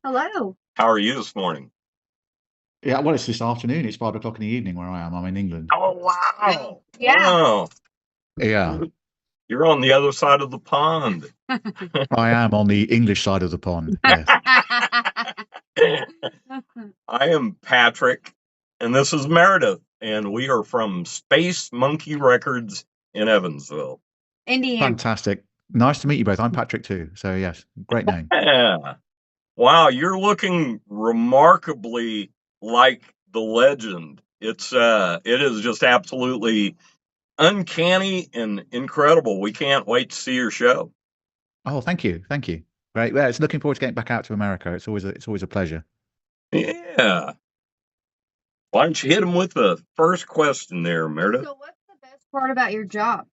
Hello. How are you this morning? Yeah, well, it's this afternoon. It's 5 o'clock in the evening where I am. I'm in England. Oh, wow. Yeah. Wow. Yeah, You're on the other side of the pond. I am on the English side of the pond. Yes. I am Patrick, and this is Meredith, and we are from Space Monkey Records in Evansville. Indiana. Fantastic. Nice to meet you both. I'm Patrick too. So, yes, great name. Yeah. Wow, you're looking remarkably like the legend. It is just absolutely uncanny and incredible. We can't wait to see your show. Oh, thank you. Thank you. Great. Yeah, it's looking forward to getting back out to America. It's always a pleasure. Yeah. Why don't you hit him with the first question there, Meredith? So, what's the best part about your job?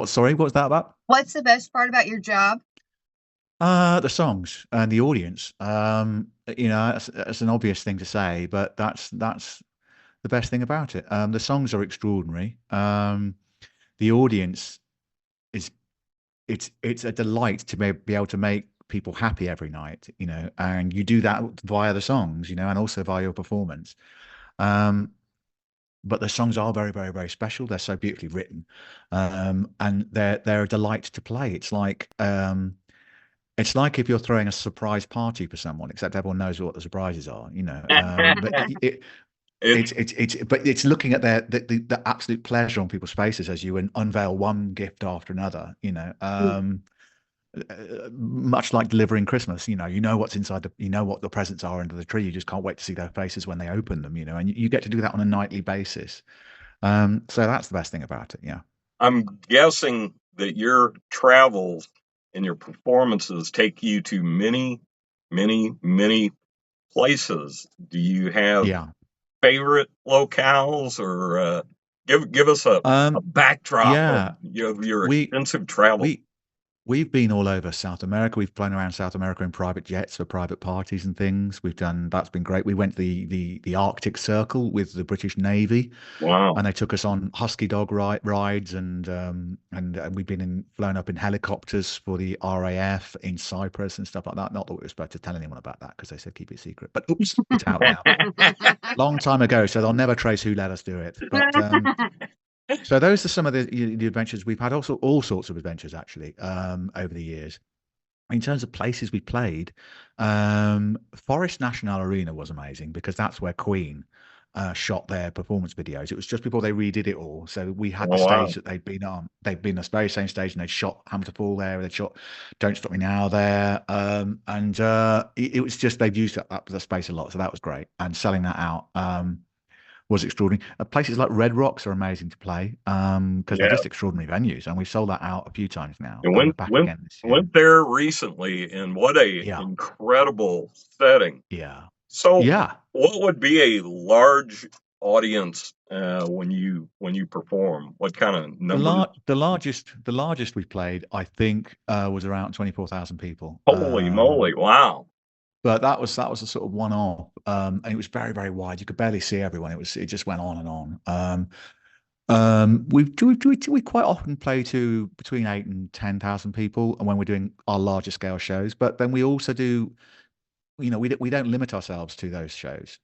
Sorry, what was that about? What's the best part about your job? The songs and the audience. That's an obvious thing to say, but that's the best thing about it. The songs are extraordinary. The audience is it's a delight to be able to make people happy every night, and you do that via the songs, and also via your performance. Um, but the songs are very, very, very special. They're so beautifully written, and they're a delight to play. It's like if you're throwing a surprise party for someone, except everyone knows what the surprises are, But It, it's looking at the absolute pleasure on people's faces as you unveil one gift after another, much like delivering Christmas. You know what's inside you know what the presents are under the tree. You just can't wait to see their faces when they open them. And you get to do that on a nightly basis. So that's the best thing about it. Yeah. I'm guessing that your travels and your performances take you to many, many, many places. Do you have Yeah. favorite locales, or give us a Um, backdrop of yeah. your We extensive travel? we We've been all over South America. We've flown around South America in private jets for private parties and things. That's been great. We went the Arctic Circle with the British Navy, Wow. and they took us on husky dog rides, and we've flown up in helicopters for the RAF in Cyprus and stuff like that. Not that we were supposed to tell anyone about that because they said keep it secret. But oops, it's out now. Long time ago, so they'll never trace who let us do it. But so those are some of the adventures we've had. Also, all sorts of adventures actually over the years. In terms of places we played, Forest National Arena was amazing because that's where Queen shot their performance videos. It was just before they redid it all, so we had the Oh, wow. stage that they'd been on. They'd been on the very same stage, and they'd shot Hammer to Fall there. They'd shot Don't Stop Me Now there, and it was just they've used that the space a lot, so that was great. And selling that out. Was extraordinary. Places like Red Rocks are amazing to play because they're Yeah. just extraordinary venues, and we've sold that out a few times now, And and we're went back went again this year. went there recently, and what a Yeah, incredible setting. yeah, So, yeah. what would be a large audience when you perform? What kind of The numbers? lar- the largest we played, I think, was around 24,000 people. Holy moly! Wow. But that was a sort of one-off, and it was very, very wide. You could barely see everyone. It just went on and on. We quite often play to between 8 and 10,000 people, and when we're doing our larger scale shows. But then we also do, we don't limit ourselves to those shows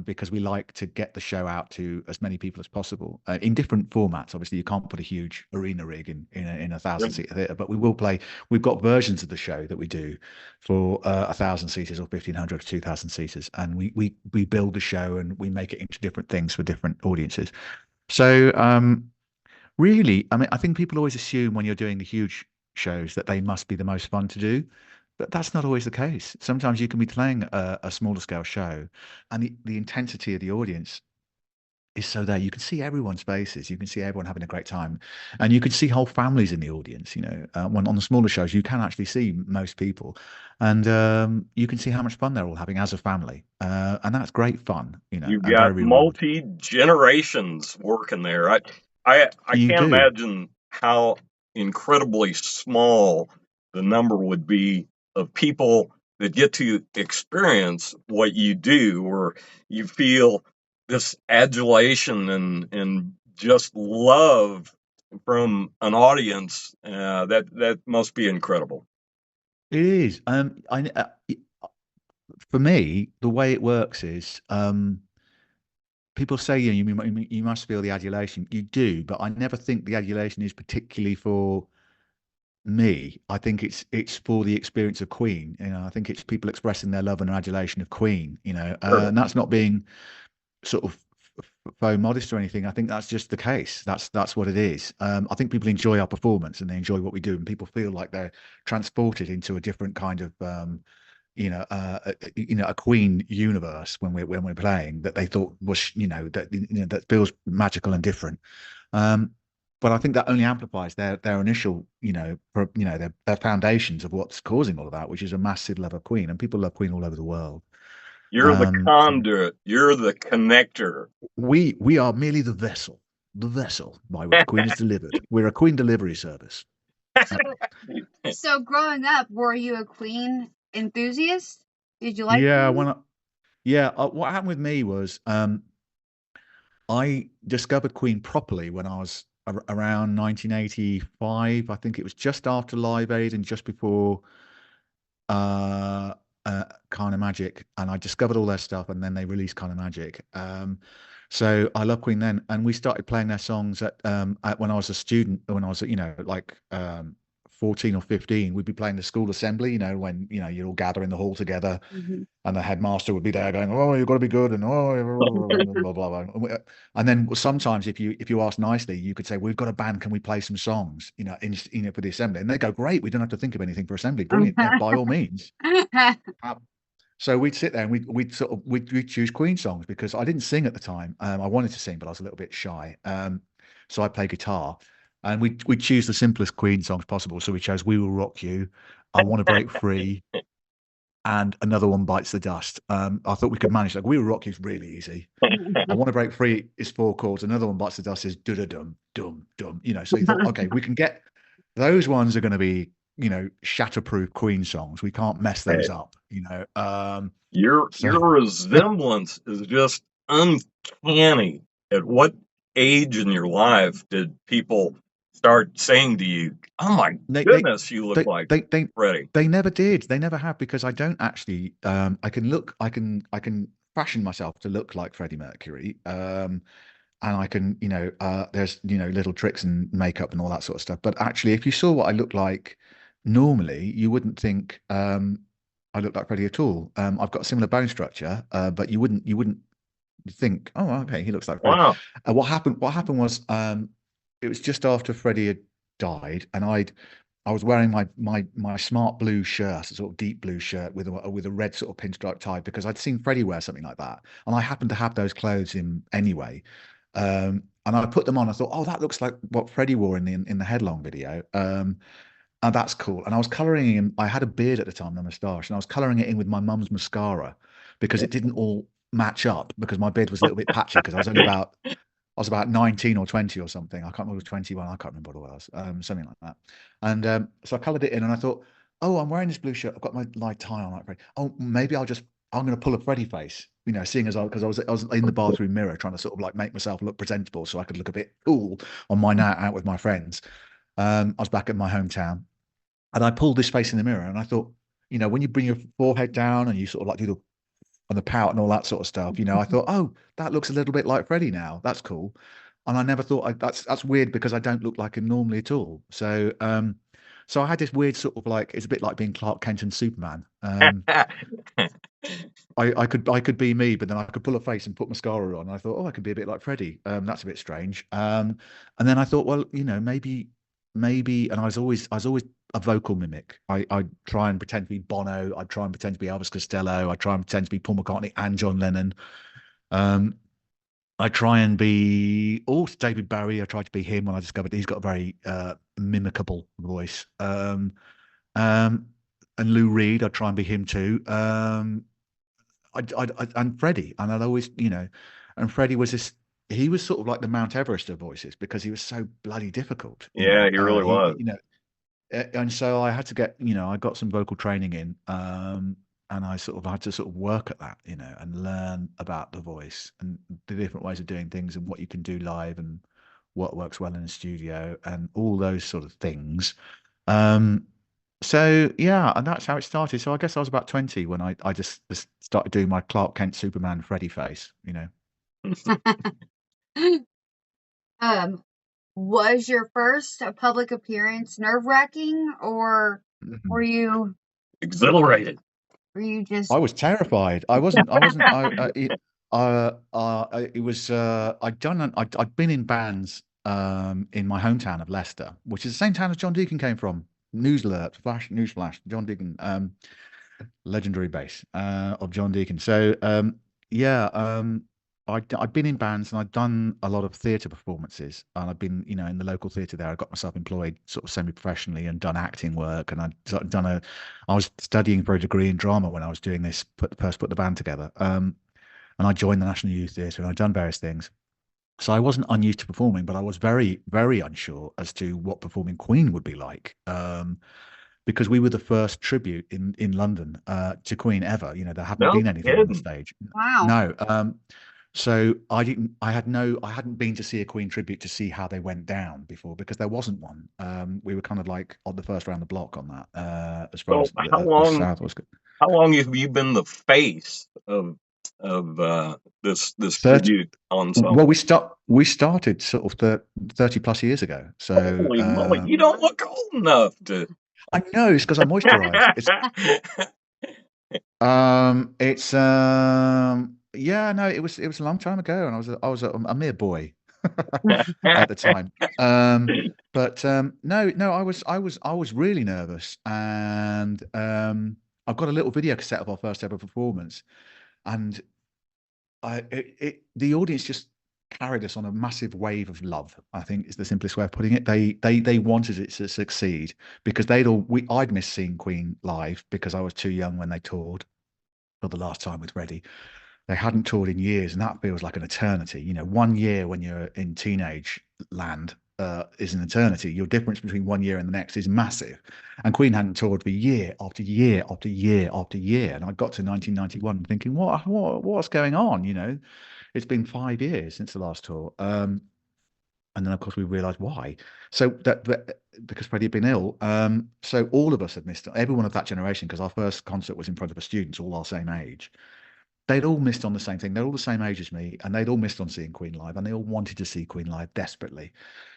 because we like to get the show out to as many people as possible in different formats. Obviously, you can't put a huge arena rig in a thousand seat theater, but we will play. We've got versions of the show that we do for 1,000 seaters or 1,500 or 2,000 seaters, and we build the show and we make it into different things for different audiences. So really, I mean, I think people always assume when you're doing the huge shows that they must be the most fun to do, but that's not always the case. Sometimes you can be playing a smaller scale show, and the intensity of the audience is so there. You can see everyone's faces, you can see everyone having a great time, and you can see whole families in the audience. When on the smaller shows, you can actually see most people, and you can see how much fun they're all having as a family, and that's great fun. You've And very got rewarding. multi generations working there. I You can't do. imagine how incredibly small the number would be of people that get to experience what you do, or you feel this adulation and just love from an audience. That must be incredible. It is. for me, the way it works is people say you must feel the adulation. You do, but I never think the adulation is particularly for me. I think it's for the experience of Queen. I think it's people expressing their love and adulation of Queen. Sure. And that's not being sort of faux modest or anything. I think that's just the case. That's what it is. I think people enjoy our performance and they enjoy what we do, and people feel like they're transported into a different kind of a Queen universe when we're playing that they thought was that feels magical and different. But I think that only amplifies their initial their foundations of what's causing all of that, which is a massive love of Queen, and people love Queen all over the world. You're the conduit. You're the connector. We are merely the vessel by which Queen is delivered. We're a Queen delivery service. So growing up, were you a Queen enthusiast? Did you like Yeah, Queen? what happened with me was I discovered Queen properly when I was around 1985. I think it was just after Live Aid and just before uh, Kind of Magic, and I discovered all their stuff, and then they released Kind of Magic. So I love Queen then, and we started playing their songs when I was a student, when I was 14 or 15. We'd be playing the school assembly, when you'd all gather in the hall together, Mm-hmm. and the headmaster would be there going, "Oh, you've got to be good," and blah blah blah. And then sometimes, if you ask nicely, you could say, "We've got a band. Can we play some songs?" For the assembly, and they go, "Great, we don't have to think of anything for assembly. Brilliant, yeah, by all means." So we'd sit there and we'd choose Queen songs because I didn't sing at the time. I wanted to sing, but I was a little bit shy. So I play guitar, and we'd choose the simplest Queen songs possible. So we chose "We Will Rock You," "I Want to Break Free," and another one, "Bites the Dust." I thought we could manage that. "We Will Rock You" is really easy. "I Want to Break Free" is 4 chords. Another one, "Bites the Dust," is "da da dum dum dum." So you thought, okay, we can get those ones are going to be shatterproof Queen songs. We can't mess those up. Your So resemblance is just uncanny. At what age in your life did people start saying to you, "Oh my they goodness, you look they like they they, Freddie"? they never did. They never have, because I don't actually. I can fashion myself to look like Freddie Mercury. And I can, there's, little tricks and makeup and all that sort of stuff. But actually, if you saw what I look like normally, you wouldn't think I look like Freddie at all. I've got a similar bone structure, but you wouldn't think, oh, okay, he looks like Freddie. Wow. What happened was, it was just after Freddie had died, and I was wearing my smart blue shirt, a sort of deep blue shirt with a red sort of pinstripe tie, because I'd seen Freddie wear something like that, and I happened to have those clothes in anyway. And I put them on. I thought, oh, that looks like what Freddie wore in the Headlong video. And that's cool. And I was coloring in. I had a beard at the time, and a moustache, and I was coloring it in with my mum's mascara because it didn't all match up, because my beard was a little bit patchy, because I was about 19 or 20 or something. I can't remember. It was 21. I can't remember what it was. Something like that. And so I colored it in, and I thought, oh, I'm wearing this blue shirt. I've got my light tie on like Freddie. Oh, maybe I'm going to pull a Freddie face, seeing as because I was in the bathroom mirror trying to sort of like make myself look presentable so I could look a bit cool on my night out with my friends. I was back at my hometown, and I pulled this face in the mirror, and I thought, when you bring your forehead down and you sort of like do the pout and all that sort of stuff, I thought, oh, that looks a little bit like Freddie now. That's cool. And I never thought that's weird, because I don't look like him normally at all. So I had this weird sort of like, it's a bit like being Clark Kent and Superman. I could be me, but then I could pull a face and put mascara on. And I thought, oh, I could be a bit like Freddie. That's a bit strange. And then I thought, well, maybe, and I was always a vocal mimic. I'd try and pretend to be Bono. I'd try and pretend to be Elvis Costello. I'd try and pretend to be Paul McCartney and John Lennon. I try and be also David Bowie. I tried to be him when I discovered he's got a very mimicable voice. And Lou Reed, I try and be him too. And Freddie, and I'd always, and Freddie was this. He was sort of like the Mount Everest of voices, because he was so bloody difficult. Yeah, he really was. And so I had to get, I got some vocal training in, and I sort of had to sort of work at that, and learn about the voice and the different ways of doing things, and what you can do live, and what works well in a studio, and all those sort of things. So yeah, and that's how it started. So I guess I was about 20 when I just started doing my Clark Kent Superman Freddy face, you know. Um, was your first public appearance nerve-wracking, or were Mhm. you Exhilarated. just I was terrified. It was, I'd been in bands, in my hometown of Leicester, which is the same town as John Deacon came from. News alert, news flash, John Deacon, legendary bass, of John Deacon. So, yeah, I'd been in bands and I'd done a lot of theatre performances, and I'd been, in the local theatre there. I got myself employed sort of semi-professionally and done acting work, and I'd sort of I was studying for a degree in drama when I was doing this, put the band together. And I joined the National Youth Theatre and I'd done various things. So I wasn't unused to performing, but I was very, very unsure as to what performing Queen would be like. Because we were the first tribute in London, to Queen ever. There hadn't No been anything on the kidding. stage. wow? No. So I hadn't been to see a Queen tribute to see how they went down before, because there wasn't one. We were kind of like on the first round the block on that, as far So as the South was. how long have you been the face of this 30, tribute well, ensemble? we started sort of 30 plus years ago. So, Holy moly, you don't look old enough to. I know it's because I moisturize. It's yeah, no, it was a long time ago, and I was a mere boy at the time. But no, I was really nervous, and I've got a little video cassette of our first ever performance, and the audience just carried us on a massive wave of love, I think is the simplest way of putting it. They wanted it to succeed, because I'd missed seeing Queen live because I was too young when they toured for the last time with Freddie. They hadn't toured in years, and that feels like an eternity. 1 year when you're in teenage land, is an eternity. Your difference between 1 year and the next is massive. And Queen hadn't toured for year after year after year after year. And I got to 1991 thinking, what's going on? It's been 5 years since the last tour. And then of course we realised why. So because Freddie had been ill, so all of us had missed, everyone of that generation, because our first concert was in front of the students, all our same age. They'd all missed on the same thing. They're all the same age as me, and they'd all missed on seeing Queen live, and they all wanted to see Queen live desperately.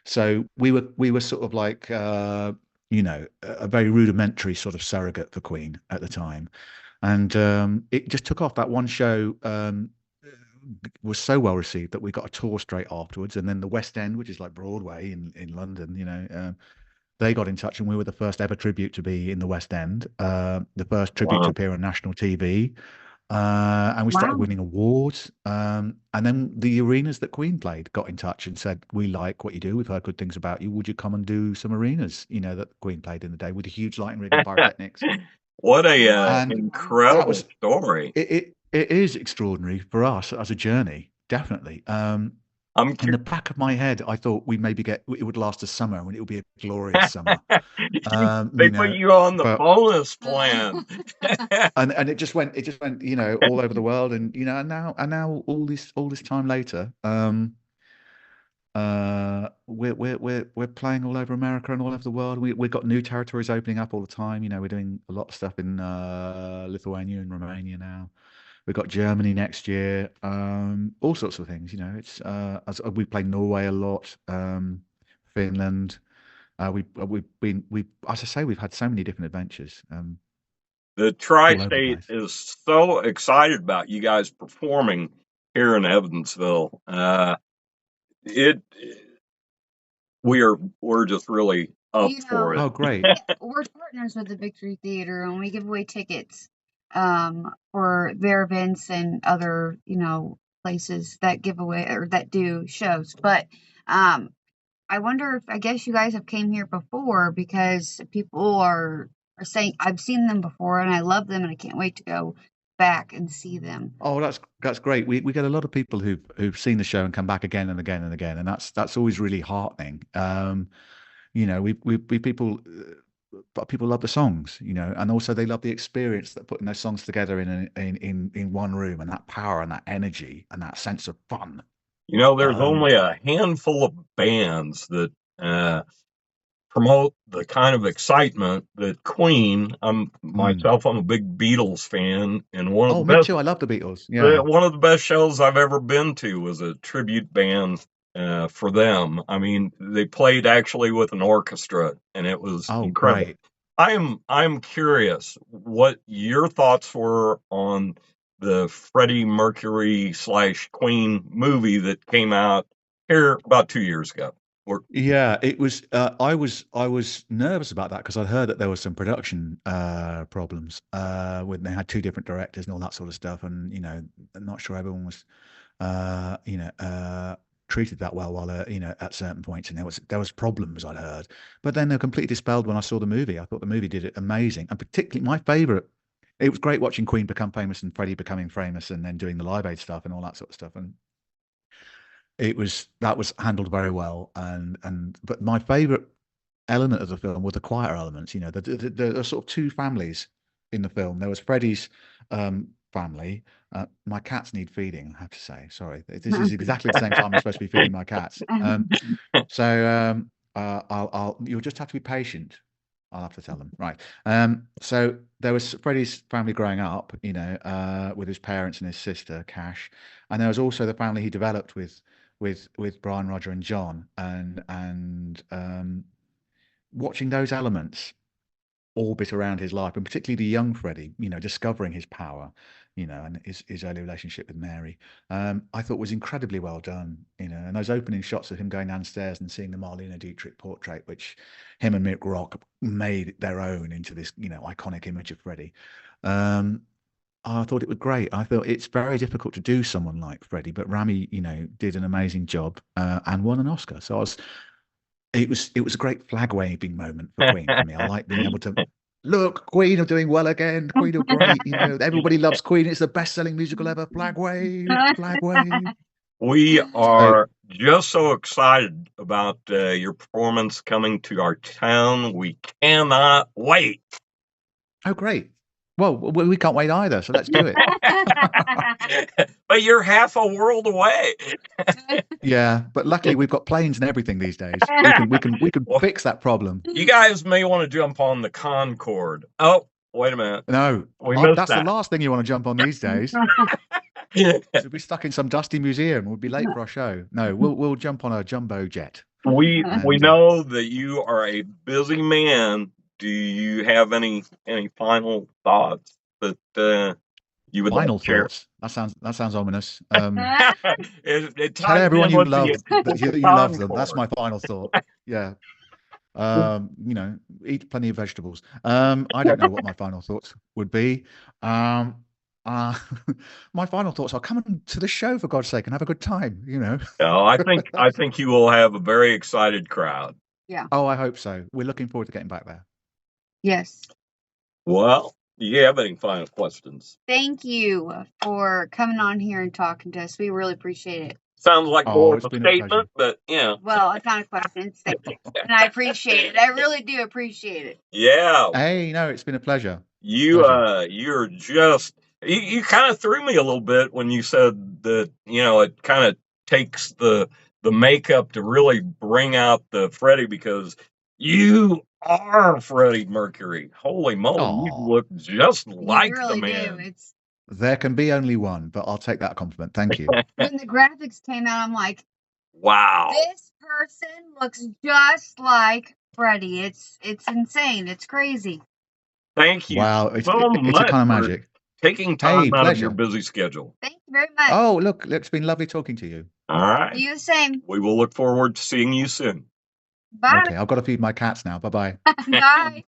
So we were sort of like, a very rudimentary sort of surrogate for Queen at the time, and it just took off. That one show, was so well received that we got a tour straight afterwards, and then the West End, which is like Broadway in London, they got in touch, and we were the first ever tribute to be in the West End, the first tribute to Wow. appear on national TV. And we started Wow. winning awards. And then the arenas that Queen played got in touch and said, "We like what you do. We've heard good things about you. Would you come and do some arenas, that Queen played in the day, with a huge lighting rig and pyrotechnics?" What a And that incredible was story. it is extraordinary for us as a journey, definitely. I'm In curious. the back of my head, I thought we maybe it would last a summer, and it would be a glorious summer. They put you on the But bonus plan. and it just went, all over the world, and and now all this time later, we're playing all over America and all over the world. We've got new territories opening up all the time. We're doing a lot of stuff in Lithuania and Romania now. We've got Germany next year. All sorts of things. As we play Norway a lot, Finland. As I say, we've had so many different adventures, The all over the tri-state place. is so excited about you guys performing here in Evansville. It we're just really up You for know, it. Oh, great. we're partners with the Victory Theater, and we give away tickets for their events and other, places that give away or that do shows. But um, I wonder if I guess you guys have came here before, because people are saying I've seen them before and I love them and I can't wait to go back and see them. Oh, that's great. We get a lot of people who've seen the show and come back again and again and again, and that's always really heartening. We people, but people love the songs, and also they love the experience that putting those songs together in one room, and that power and that energy and that sense of fun. There's Um, only a handful of bands that uh, promote the kind of excitement that Queen. I'm a big Beatles fan, and Me too. I love the Beatles. Yeah. one of the best shows I've ever been to was a tribute band for them. I mean, they played actually with an orchestra, and it was incredible. Great. I'm curious what your thoughts were on the Freddie Mercury / Queen movie that came out here about 2 years ago. Yeah, it was. I was nervous about that because I'd heard that there was some production problems when they had two different directors and all that sort of stuff, and I'm not sure everyone was, treated that well while at certain points, and there was problems I'd heard, but then they're completely dispelled when I saw the movie. I thought the movie did it amazing, and particularly my favorite. It was great watching Queen become famous and Freddie becoming famous, and then doing the Live Aid stuff and all that sort of stuff, and that was handled very well. But my favorite element of the film were the quieter elements. The sort of two families in the film. There was Freddie's family. My cats need feeding, I have to say. Sorry, this is exactly the same time I'm supposed to be feeding my cats. You'll just have to be patient. I'll have to tell them. Right. So there was Freddie's family growing up, with his parents and his sister, Cash. And there was also the family he developed with Brian, Roger, and John. And watching those elements orbit around his life, and particularly the young Freddie, discovering his power, and his early relationship with Mary, I thought was incredibly well done, and those opening shots of him going downstairs and seeing the Marlene Dietrich portrait, which him and Mick Rock made their own into this, iconic image of Freddie. I thought it was great. I thought it's very difficult to do someone like Freddie, but Rami, did an amazing job and won an Oscar. So it was a great flag waving moment for Queen for me. I like being able to look, Queen are doing well again. Queen are great. Everybody loves Queen. It's the best-selling musical ever. Flag wave, flag wave. We are just so excited about your performance coming to our town. We cannot wait. Oh, great. Well, we can't wait either, so let's do it. But you're half a world away. Yeah, but luckily we've got planes and everything these days. We can fix that problem. You guys may want to jump on the Concorde. Oh, wait a minute. No, that's the last thing you want to jump on these days. We'll be stuck in some dusty museum. We'll be late for our show. No, we'll jump on a jumbo jet. We know that you are a busy man. Do you have any final thoughts that you would final like to share? Thoughts? That sounds ominous. Tell everyone you love that you love them. That's my final thought. Yeah. Eat plenty of vegetables. I don't know what my final thoughts would be. My final thoughts are coming to the show, for God's sake, and have a good time. No, I think you will have a very excited crowd. Yeah. Oh, I hope so. We're looking forward to getting back there. Yes. Well, do you have any final questions? Thank you for coming on here and talking to us. We really appreciate it. Sounds like more of a statement, but Well, it's not a question, it's a statement. And I appreciate it. I really do appreciate it. Yeah. Hey, no, it's been a pleasure. You're just you kind of threw me a little bit when you said that, it kind of takes the makeup to really bring out the Freddie, because you are Freddie Mercury. Holy moly, you look just like really the man. Do. There can be only one, but I'll take that compliment. Thank you. When the graphics came out, I'm like, wow, this person looks just like Freddie. It's insane. It's crazy. Thank you. Wow, it's a kind of magic. Taking time out of your busy schedule. Thank you very much. Oh, look, it's been lovely talking to you. All right. You the same. We will look forward to seeing you soon. Bye. Okay, I've got to feed my cats now. Bye-bye. Bye.